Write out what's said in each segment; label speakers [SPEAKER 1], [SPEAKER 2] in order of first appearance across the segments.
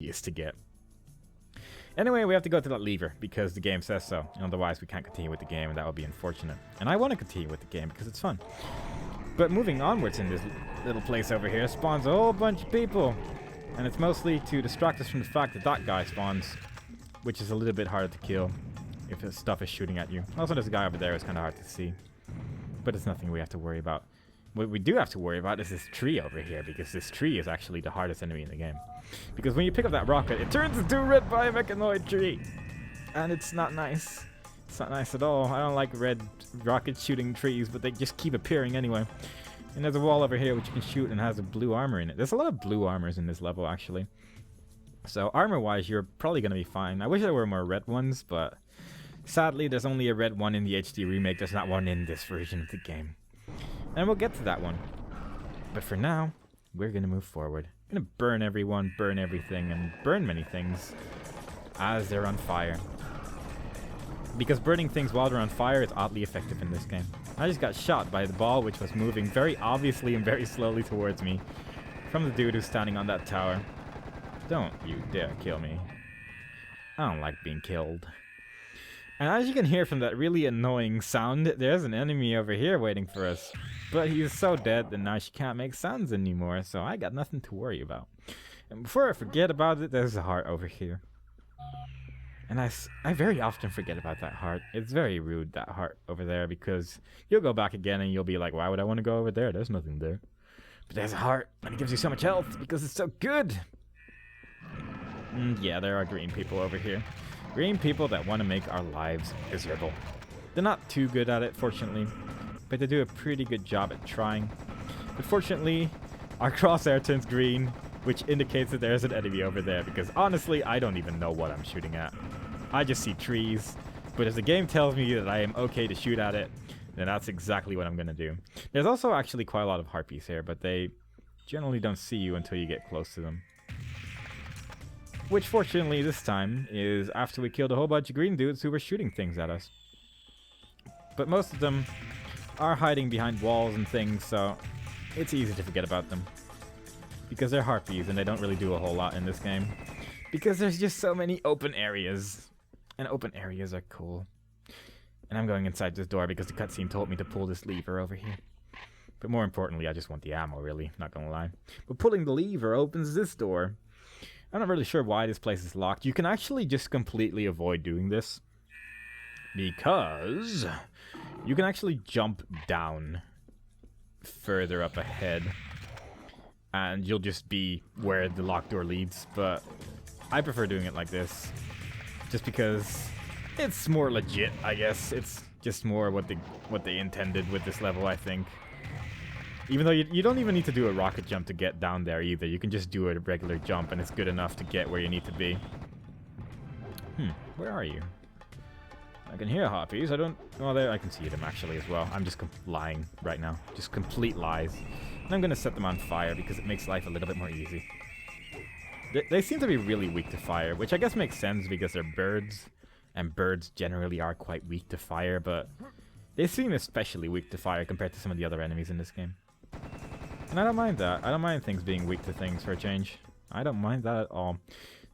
[SPEAKER 1] easiest to get. Anyway, we have to go to that lever because the game says so. Otherwise, we can't continue with the game, and that would be unfortunate. And I want to continue with the game because it's fun. But moving onwards in this little place over here spawns a whole bunch of people. And it's mostly to distract us from the fact that that guy spawns, which is a little bit harder to kill if the stuff is shooting at you. Also, there's a guy over there who's kind of hard to see. But it's nothing we have to worry about. What we do have to worry about is this tree over here, because this tree is actually the hardest enemy in the game. Because when you pick up that rocket, it turns into a red biomechanoid tree. And it's not nice. It's not nice at all. I don't like red rocket shooting trees, but they just keep appearing anyway. And there's a wall over here which you can shoot and has a blue armor in it. There's a lot of blue armors in this level, actually. So armor-wise, you're probably going to be fine. I wish there were more red ones, but sadly, there's only a red one in the HD remake. There's not one in this version of the game. And we'll get to that one. But for now, we're going to move forward. We're going to burn everyone, burn everything, and burn many things as they're on fire. Because burning things while they're on fire is oddly effective in this game. I just got shot by the ball, which was moving very obviously and very slowly towards me from the dude who's standing on that tower. Don't you dare kill me. I don't like being killed. And as you can hear from that really annoying sound, there's an enemy over here waiting for us. But he's so dead that now she can't make sounds anymore, so I got nothing to worry about. And before I forget about it, there's a heart over here. And I very often forget about that heart. It's very rude, that heart over there, because you'll go back again and you'll be like, why would I want to go over there? There's nothing there. But there's a heart, and it gives you so much health because it's so good. And yeah, there are green people over here. Green people that want to make our lives miserable. They're not too good at it, fortunately, but they do a pretty good job at trying. But fortunately, our crosshair turns green, which indicates that there's an enemy over there, because honestly, I don't even know what I'm shooting at. I just see trees, but if the game tells me that I am okay to shoot at it, then that's exactly what I'm going to do. There's also actually quite a lot of harpies here, but they generally don't see you until you get close to them. Which fortunately this time is after we killed a whole bunch of green dudes who were shooting things at us. But most of them are hiding behind walls and things, so it's easy to forget about them. Because they're harpies and they don't really do a whole lot in this game. Because there's just so many open areas. And open areas are cool. And I'm going inside this door because the cutscene told me to pull this lever over here. But more importantly, I just want the ammo, really, not gonna lie. But pulling the lever opens this door. I'm not really sure why this place is locked. You can actually just completely avoid doing this. Because you can actually jump down further up ahead. And you'll just be where the locked door leads. But I prefer doing it like this. Just because it's more legit, I guess. It's just more what they intended with this level, I think. Even though you don't even need to do a rocket jump to get down there either. You can just do a regular jump and it's good enough to get where you need to be. Where are you? I can hear harpies. I don't... Oh, there, I can see them actually as well. I'm just lying right now. Just complete lies. And I'm going to set them on fire because it makes life a little bit more easy. They seem to be really weak to fire, which I guess makes sense because they're birds. And birds generally are quite weak to fire, but they seem especially weak to fire compared to some of the other enemies in this game. And I don't mind that. I don't mind things being weak to things for a change. I don't mind that at all.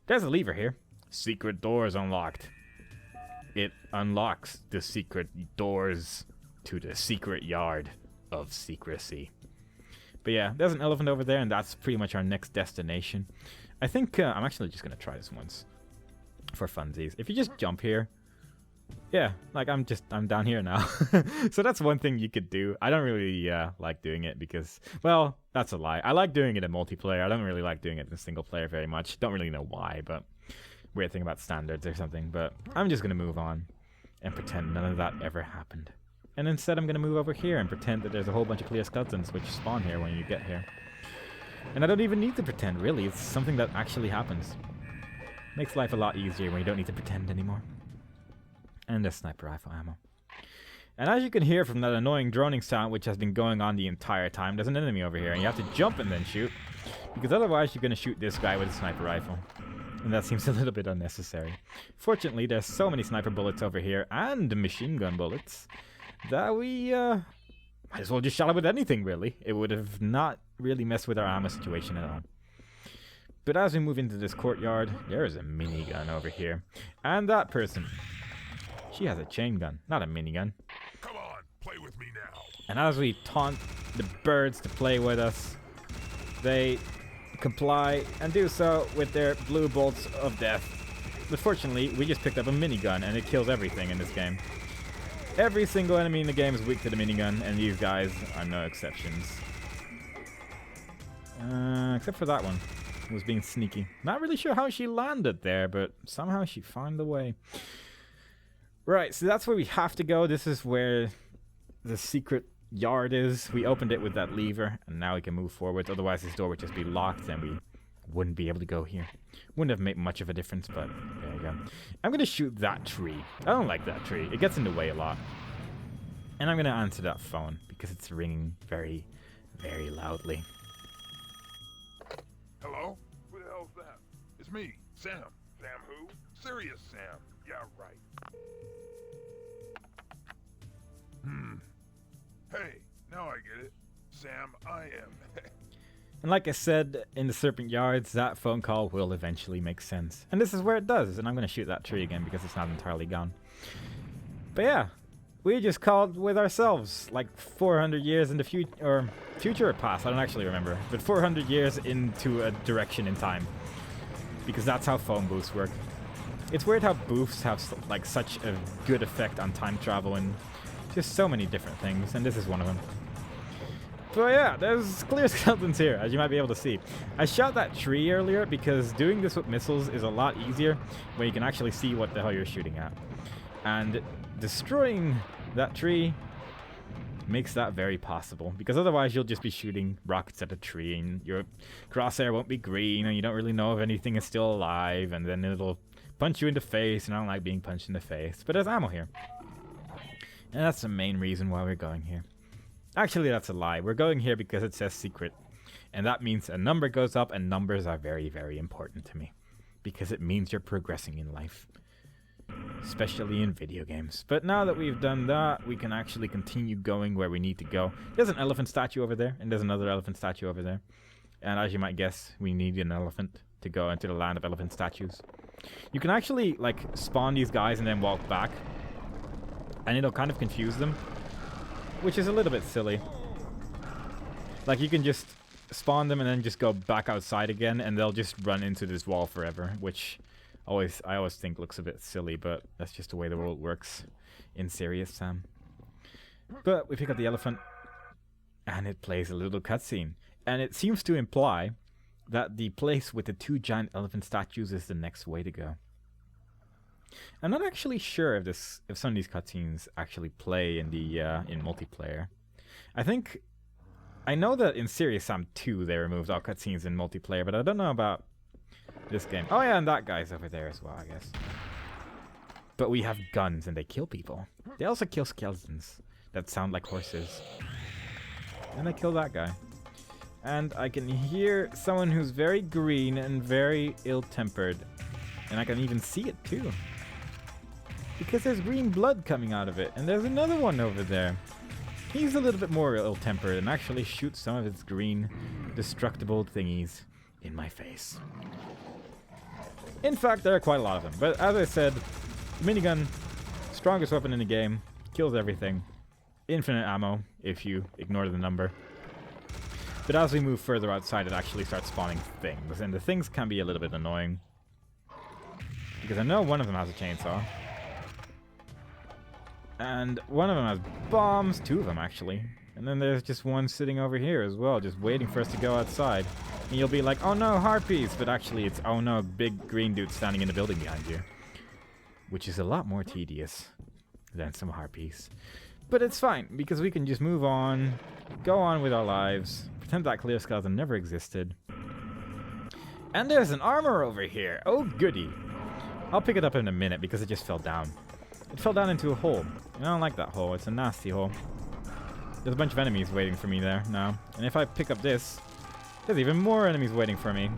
[SPEAKER 1] There's a lever here. Secret doors unlocked. It unlocks the secret doors to the secret yard of secrecy. But yeah, there's an elephant over there, and that's pretty much our next destination. I think I'm actually just going to try this once. For funsies. If you just jump here... Yeah, like I'm down here now. So that's one thing you could do. I don't really like doing it because, well, that's a lie. I like doing it in multiplayer. I don't really like doing it in single player very much. Don't really know why, but weird thing about standards or something. But I'm just going to move on and pretend none of that ever happened. And instead I'm going to move over here and pretend that there's a whole bunch of clear skeletons which spawn here when you get here. And I don't even need to pretend, really. It's something that actually happens. Makes life a lot easier when you don't need to pretend anymore. And there's sniper rifle ammo. And as you can hear from that annoying droning sound which has been going on the entire time, there's an enemy over here and you have to jump and then shoot. Because otherwise you're going to shoot this guy with a sniper rifle. And that seems a little bit unnecessary. Fortunately, there's so many sniper bullets over here and machine gun bullets that we might as well just shot it with anything, really. It would have not really messed with our ammo situation at all. But as we move into this courtyard, there is a minigun over here. And that person, she has a chain gun, not a minigun.
[SPEAKER 2] Come on, play with me now.
[SPEAKER 1] And as we taunt the birds to play with us, they comply and do so with their blue bolts of death. But fortunately, we just picked up a minigun and it kills everything in this game. Every single enemy in the game is weak to the minigun, and these guys are no exceptions. Except for that one, who was being sneaky. Not really sure how she landed there, but somehow she found a way. Right, so that's where we have to go. This is where the secret yard is. We opened it with that lever, and now we can move forward. Otherwise, this door would just be locked, and we wouldn't be able to go here. Wouldn't have made much of a difference, but there you go. I'm going to shoot that tree. I don't like that tree. It gets in the way a lot. And I'm going to answer that phone, because it's ringing very, very loudly.
[SPEAKER 2] Hello? Who the hell's that? It's me, Sam. Sam who? Serious Sam. Yeah, right. Hey, now I get it. Sam, I am.
[SPEAKER 1] And like I said in the Serpent Yards, that phone call will eventually make sense. And this is where it does, and I'm going to shoot that tree again because it's not entirely gone. But yeah, we just called with ourselves, like 400 years in the future or past, I don't actually remember, but 400 years into a direction in time. Because that's how phone booths work. It's weird how booths have like such a good effect on time travel and just so many different things, and this is one of them. So yeah, there's clear skeletons here, as you might be able to see. I shot that tree earlier because doing this with missiles is a lot easier when you can actually see what the hell you're shooting at. And destroying that tree makes that very possible, because otherwise you'll just be shooting rockets at a tree and your crosshair won't be green and you don't really know if anything is still alive, and then it'll punch you in the face, and I don't like being punched in the face. But there's ammo here. And that's the main reason why we're going here. Actually, that's a lie. We're going here because it says secret. And that means a number goes up, and numbers are very, very important to me. Because it means you're progressing in life. Especially in video games. But now that we've done that, we can actually continue going where we need to go. There's an elephant statue over there, and there's another elephant statue over there. And as you might guess, we need an elephant to go into the land of elephant statues. You can actually, like, spawn these guys and then walk back. And it'll kind of confuse them. Which is a little bit silly. Like, you can just spawn them and then just go back outside again, and they'll just run into this wall forever, which I always think looks a bit silly, but that's just the way the world works in Serious Sam. But we pick up the elephant, and it plays a little cutscene. And it seems to imply that the place with the 2 giant elephant statues is the next way to go. I'm not actually sure if some of these cutscenes actually play in the in multiplayer. I know that in Serious Sam 2 they removed all cutscenes in multiplayer, but I don't know about this game. Oh yeah, and that guy's over there as well, I guess. But we have guns and they kill people. They also kill skeletons that sound like horses. And I kill that guy. And I can hear someone who's very green and very ill-tempered. And I can even see it too. Because there's green blood coming out of it. And there's another one over there. He's a little bit more ill-tempered and actually shoots some of his green, destructible thingies in my face. In fact, there are quite a lot of them. But as I said, minigun, strongest weapon in the game, kills everything. Infinite ammo, if you ignore the number. But as we move further outside, it actually starts spawning things. And the things can be a little bit annoying. Because I know one of them has a chainsaw. And one of them has bombs, 2 of them actually. And then there's just one sitting over here as well, just waiting for us to go outside. And you'll be like, oh no, harpies! But actually it's, oh no, big green dude standing in the building behind you. Which is a lot more tedious than some harpies. But it's fine, because we can just move on, go on with our lives, pretend that clear skeleton never existed. And there's an armor over here! Oh goody! I'll pick it up in a minute because it just fell down. It fell down into a hole. And I don't like that hole, it's a nasty hole. There's a bunch of enemies waiting for me there now. And if I pick up this, there's even more enemies waiting for me.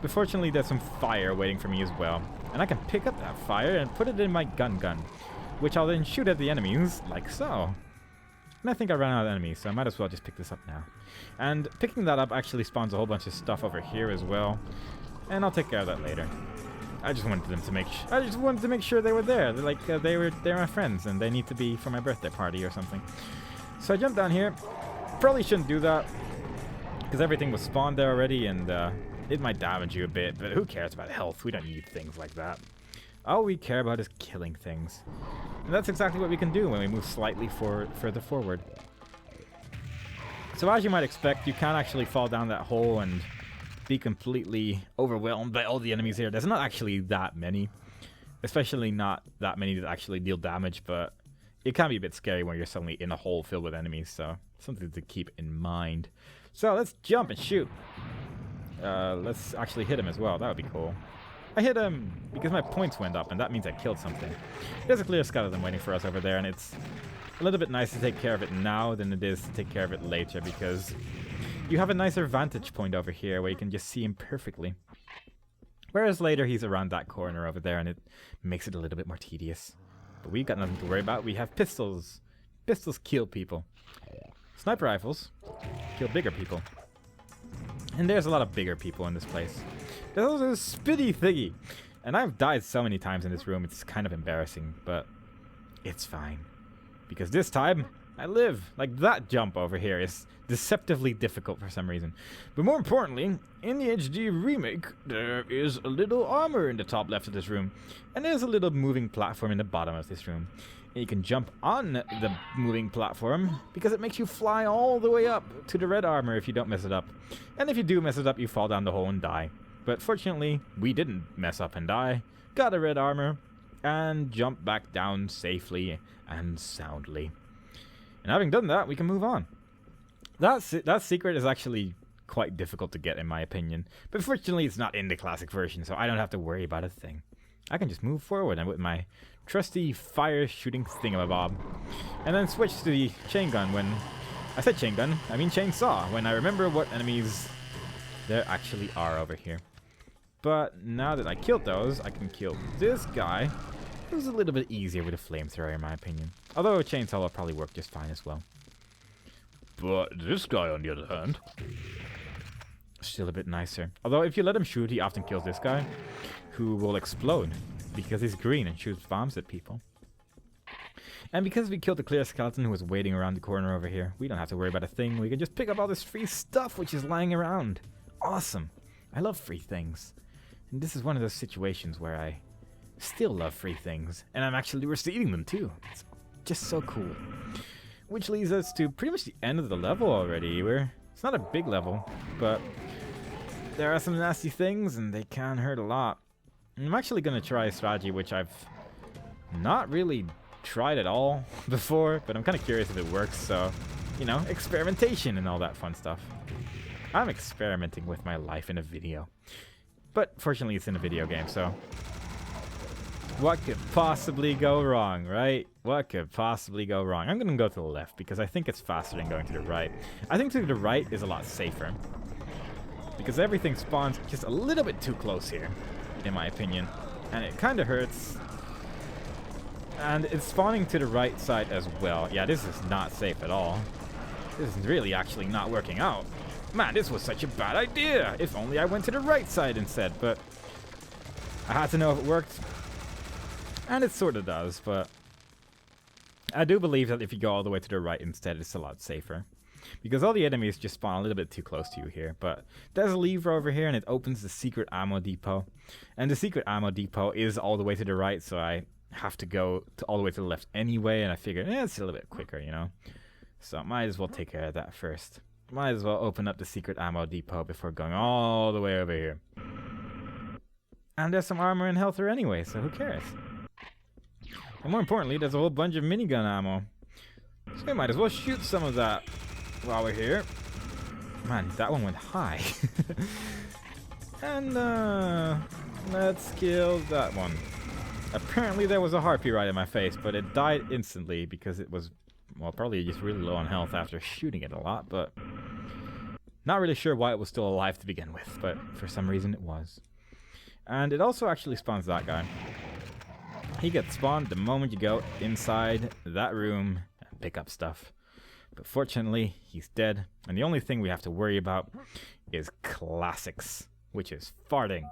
[SPEAKER 1] But fortunately there's some fire waiting for me as well. And I can pick up that fire and put it in my gun, which I'll then shoot at the enemies, like so. And I think I ran out of enemies, so I might as well just pick this up now. And picking that up actually spawns a whole bunch of stuff over here as well. and I'll take care of that later. I just wanted them to make sure they were there. They're like they're my friends and they need to be for my birthday party or something. So I jumped down here. Probably shouldn't do that because everything was spawned there already, and it might damage you a bit. But who cares about health? We don't need things like that. All we care about is killing things, and that's exactly what we can do when we move slightly further forward. So as you might expect, you can't actually fall down that hole and be completely overwhelmed by all the enemies here. There's not actually that many, especially not that many that actually deal damage, but it can be a bit scary when you're suddenly in a hole filled with enemies, so something to keep in mind. So let's jump and shoot. Let's actually hit him as well. That would be cool. I hit him because my points went up, and that means I killed something. There's a clear skeleton waiting for us over there, and it's a little bit nice to take care of it now than it is to take care of it later, because you have a nicer vantage point over here where you can just see him perfectly. Whereas later he's around that corner over there and it makes it a little bit more tedious. But we've got nothing to worry about. We have pistols. Pistols kill people. Sniper rifles kill bigger people. And there's a lot of bigger people in this place. There's also a spitty thingy. And I've died so many times in this room, it's kind of embarrassing, but it's fine. Because this time, I live. Like, that jump over here is deceptively difficult for some reason. But more importantly, in the HD remake, there is a little armor in the top left of this room. And there's a little moving platform in the bottom of this room. And you can jump on the moving platform because it makes you fly all the way up to the red armor if you don't mess it up. And if you do mess it up, you fall down the hole and die. But fortunately, we didn't mess up and die. Got a red armor and jumped back down safely and soundly. And having done that, we can move on. That secret is actually quite difficult to get, in my opinion. But fortunately, it's not in the classic version, so I don't have to worry about a thing. I can just move forward and with my trusty fire-shooting thingamabob. And then switch to the chain gun when... I said chain gun, I mean chainsaw, when I remember what enemies there actually are over here. But now that I killed those, I can kill this guy. It was a little bit easier with a flamethrower, in my opinion. Although a chainsaw will probably work just fine as well. But this guy, on the other hand, still a bit nicer. Although if you let him shoot, he often kills this guy, who will explode because he's green and shoots bombs at people. And because we killed the clear skeleton who was waiting around the corner over here, we don't have to worry about a thing. We can just pick up all this free stuff which is lying around. Awesome. I love free things. And this is one of those situations where I still love free things, and I'm actually receiving them too. It's just so cool. Which leads us to pretty much the end of the level already. It's not a big level, but there are some nasty things and they can hurt a lot. I'm actually going to try a strategy which I've not really tried at all before, but I'm kind of curious if it works, so, you know, experimentation and all that fun stuff. I'm experimenting with my life in a video. But fortunately it's in a video game, so what could possibly go wrong, right? What could possibly go wrong? I'm going to go to the left because I think it's faster than going to the right. I think to the right is a lot safer because everything spawns just a little bit too close here, in my opinion. And it kind of hurts. And it's spawning to the right side as well. Yeah, this is not safe at all. This is really actually not working out. Man, this was such a bad idea. If only I went to the right side instead, but I had to know if it worked. And it sort of does, but I do believe that if you go all the way to the right instead, it's a lot safer. Because all the enemies just spawn a little bit too close to you here. But there's a lever over here, and it opens the secret ammo depot. And the secret ammo depot is all the way to the right, so I have to go all the way to the left anyway. And I figured, it's a little bit quicker, you know. So might as well take care of that first. Might as well open up the secret ammo depot before going all the way over here. And there's some armor and health there anyway, so who cares? And more importantly, there's a whole bunch of minigun ammo. So we might as well shoot some of that while we're here. Man, that one went high. And let's kill that one. Apparently there was a harpy right in my face, but it died instantly because it was, well, probably just really low on health after shooting it a lot, but not really sure why it was still alive to begin with, but for some reason it was. And it also actually spawns that guy. He gets spawned the moment you go inside that room and pick up stuff. But fortunately, he's dead. And the only thing we have to worry about is classics. which is farting.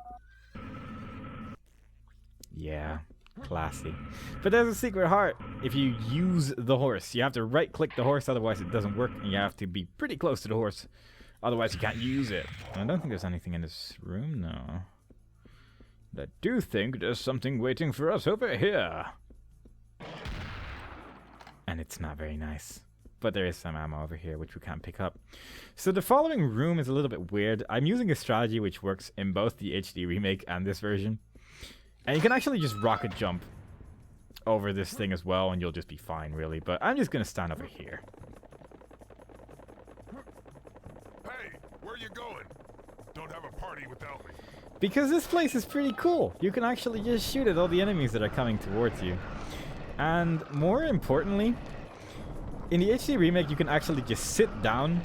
[SPEAKER 1] Yeah, classy. But there's a secret heart. If you use the horse, you have to right-click the horse, otherwise it doesn't work, and you have to be pretty close to the horse, otherwise you can't use it. I don't think there's anything in this room, no. But I do think there's something waiting for us over here. And it's not very nice. But there is some ammo over here, which we can't pick up. So the following room is a little bit weird. I'm using a strategy which works in both the HD remake and this version. And you can actually just rocket jump over this thing as well, and you'll just be fine, really. But I'm just going to stand over here.
[SPEAKER 2] Hey, where you going? Don't have a party without me.
[SPEAKER 1] Because this place is pretty cool. You can actually just shoot at all the enemies that are coming towards you. And more importantly, in the HD remake, you can actually just sit down,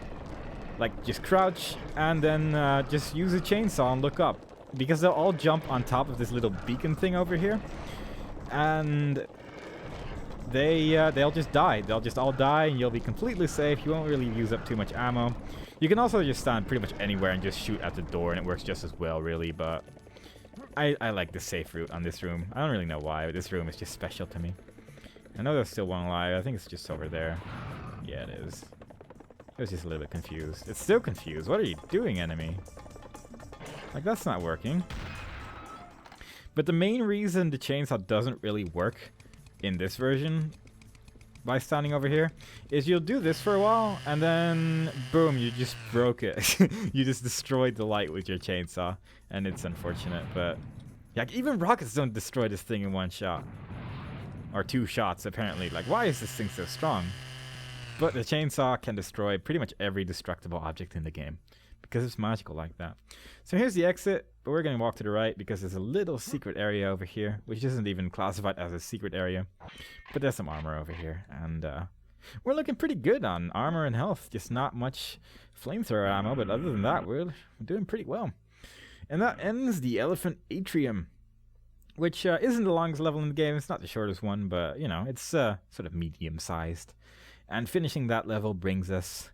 [SPEAKER 1] like just crouch, and then just use a chainsaw and look up. Because they'll all jump on top of this little beacon thing over here. And they'll just die. They'll just all die, and you'll be completely safe. You won't really use up too much ammo. You can also just stand pretty much anywhere and just shoot at the door, and it works just as well, really. But I like the safe route on this room. I don't really know why, but this room is just special to me. I know there's still one alive. I think it's just over there. Yeah, it is. I was just a little bit confused. It's still confused. What are you doing, enemy? Like, that's not working. But the main reason the chainsaw doesn't really work in this version, by standing over here, is you'll do this for a while, and then, boom, you just broke it. You just destroyed the light with your chainsaw, and it's unfortunate, but... yeah, even rockets don't destroy this thing in one shot. Or 2 shots, apparently. Like, why is this thing so strong? But the chainsaw can destroy pretty much every destructible object in the game, because it's magical like that. So here's the exit, but we're going to walk to the right because there's a little secret area over here, which isn't even classified as a secret area. But there's some armor over here, and we're looking pretty good on armor and health. Just not much flamethrower ammo, but other than that, we're doing pretty well. And that ends the Elephant Atrium, which isn't the longest level in the game. It's not the shortest one, but, you know, it's sort of medium-sized. And finishing that level brings us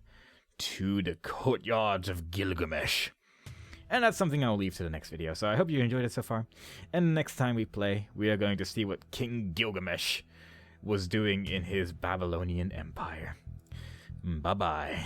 [SPEAKER 1] to the Courtyards of Gilgamesh. And that's something I'll leave to the next video, so I hope you enjoyed it so far. And next time we play, we are going to see what King Gilgamesh was doing in his Babylonian Empire. Bye-bye.